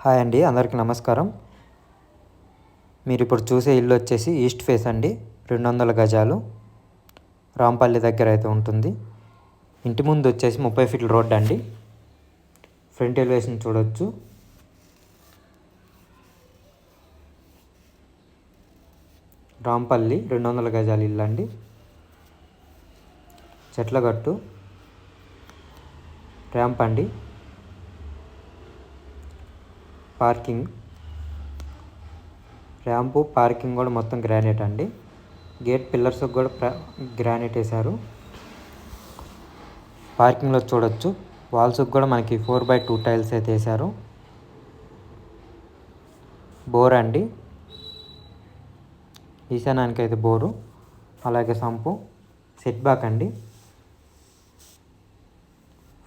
Hi అండి, అందరికీ నమస్కారం. మీరు ఇప్పుడు చూసే ఇల్లు వచ్చేసి ఈస్ట్ ఫేస్ అండి. 200 గజాలు రాంపల్లి దగ్గర అయితే ఉంటుంది. ఇంటి ముందు వచ్చేసి 30 ఫీట్ల రోడ్ అండి. ఫ్రంట్ ఎలివేషన్ చూడొచ్చు. రాంపల్లి 200 గజాల ఇల్లు అండి. చెట్లగట్టు, ర్యాంప్ అండి, పార్కింగ్, ర్యాంపు పార్కింగ్ కూడా మొత్తం గ్రానైట్ అండి. గేట్ పిల్లర్స్ కూడా గ్రానైట్ వేశారు. పార్కింగ్లో చూడొచ్చు, వాల్స్కి కూడా మనకి 4x2 టైల్స్ అయితే వేశారు. బోర్ అండి, ఈశాన్యానికి అయితే బోరు, అలాగే సంపు, సెట్ బ్యాక్ అండి.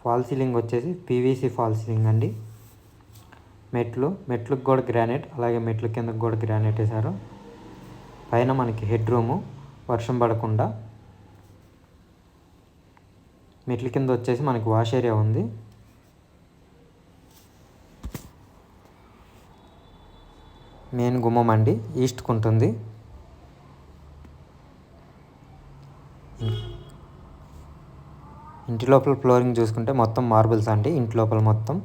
ఫాల్ సీలింగ్ వచ్చేసి పీవీసీ ఫాల్ సీలింగ్ అండి. మెట్లకు కూడా గ్రానైట్, అలాగే మెట్ల కిందకు కూడా గ్రానైట్ వేశారు. పైన మనకి హెడ్ రూము, వర్షం పడకుండా. మెట్ల కింద వచ్చేసి మనకి వాష్ ఏరియా ఉంది. మెయిన్ గుమ్మం అండి, ఈస్ట్కి ఉంటుంది. ఇంటి లోపల ఫ్లోరింగ్ చూసుకుంటే మొత్తం మార్బుల్స్ అండి. ఇంటి లోపల మొత్తం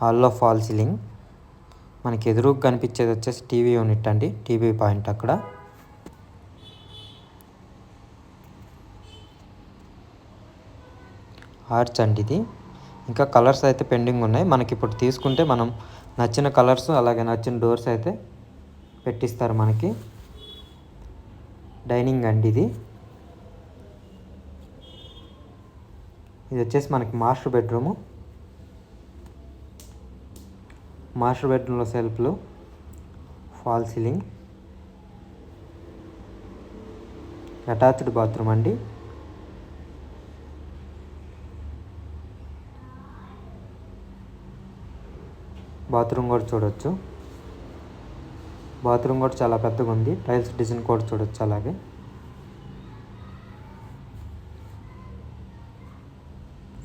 హాల్లో ఫాల్ సీలింగ్. మనకి ఎదురుగా కనిపించేది వచ్చేసి టీవీ యూనిట్ అండి, టీవీ పాయింట్ అక్కడ. ఆర్చ్ అండి ఇది. ఇంకా కలర్స్ అయితే పెండింగ్ ఉన్నాయి. మనకి ఇప్పుడు తీసుకుంటే మనం నచ్చిన కలర్స్, అలాగే నచ్చిన డోర్స్ అయితే పెట్టిస్తారు మనకి. డైనింగ్ అండి ఇది. ఇది వచ్చేసి మనకి మాస్టర్ బెడ్రూము. మాస్టర్ బెడ్రూమ్లో సెల్ఫ్లు, ఫాల్ సీలింగ్, అటాచ్డ్ బాత్రూమ్ అండి. బాత్రూమ్ కూడా చూడొచ్చు. బాత్రూమ్ కూడా చాలా పెద్దగా ఉంది. టైల్స్ డిజైన్ కూడా చూడొచ్చు. అలాగే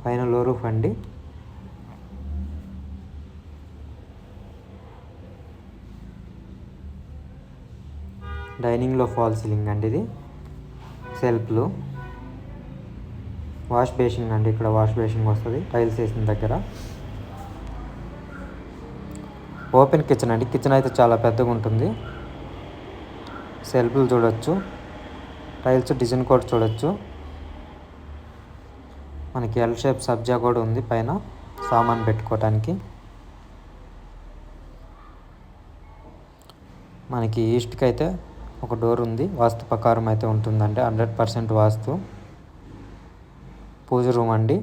పైన లో రూఫ్ అండి. డైనింగ్లో ఫాల్ సీలింగ్ అండి ఇది. సెల్ఫ్లు, వాష్ బేసింగ్ అండి. ఇక్కడ వాష్ బేసింగ్ వస్తుంది టైల్స్ వేసిన దగ్గర. ఓపెన్ కిచెన్ అండి. కిచెన్ అయితే చాలా పెద్దగా ఉంటుంది. సెల్ఫ్లు చూడొచ్చు, టైల్స్ డిజైన్ కూడా చూడొచ్చు. మనకి ఎల్ షేప్ సబ్జా కూడా ఉంది పైన సామాన్ పెట్టుకోవటానికి. మనకి ఈస్ట్కి అయితే ఒక డోర్ ఉంది. వాస్తు ప్రకారం అయితే ఉంటుందండి, 100% వాస్తు. పూజ రూమ్ అండి.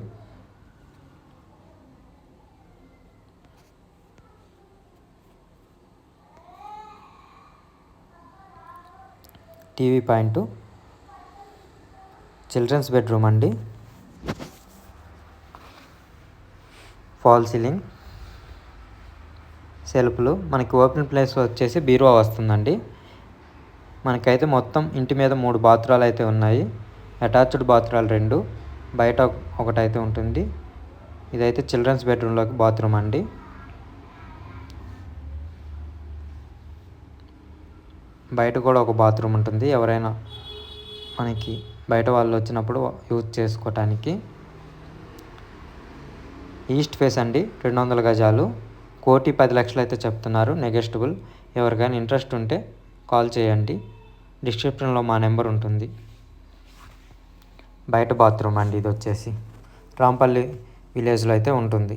టీవీ పాయింట్, చిల్డ్రన్స్ బెడ్రూమ్ అండి. ఫాల్ సీలింగ్, సెల్ఫ్లు. మనకి ఓపెన్ ప్లేస్ వచ్చేసి బీరువా వస్తుందండి. మనకైతే మొత్తం ఇంటి మీద 3 బాత్రూమ్లు అయితే ఉన్నాయి. అటాచ్డ్ బాత్రూమ్లు 2, బయట ఒకటైతే ఉంటుంది. ఇదైతే చిల్డ్రన్స్ బెడ్రూమ్లోకి బాత్రూమ్ అండి. బయట కూడా ఒక బాత్రూమ్ ఉంటుంది, ఎవరైనా మనకి బయట వాళ్ళు వచ్చినప్పుడు యూజ్ చేసుకోవటానికి. ఈస్ట్ ఫేస్ అండి, 200 గజాలు, 1,10,00,000 అయితే చెప్తున్నారు. నెగోషియబుల్. ఎవరికైనా ఇంట్రెస్ట్ ఉంటే కాల్ చేయండి. డిస్క్రిప్షన్లో మా నెంబర్ ఉంటుంది. బయట బాత్రూమ్ అండి ఇది వచ్చేసి. రాంపల్లి విలేజ్లో అయితే ఉంటుంది.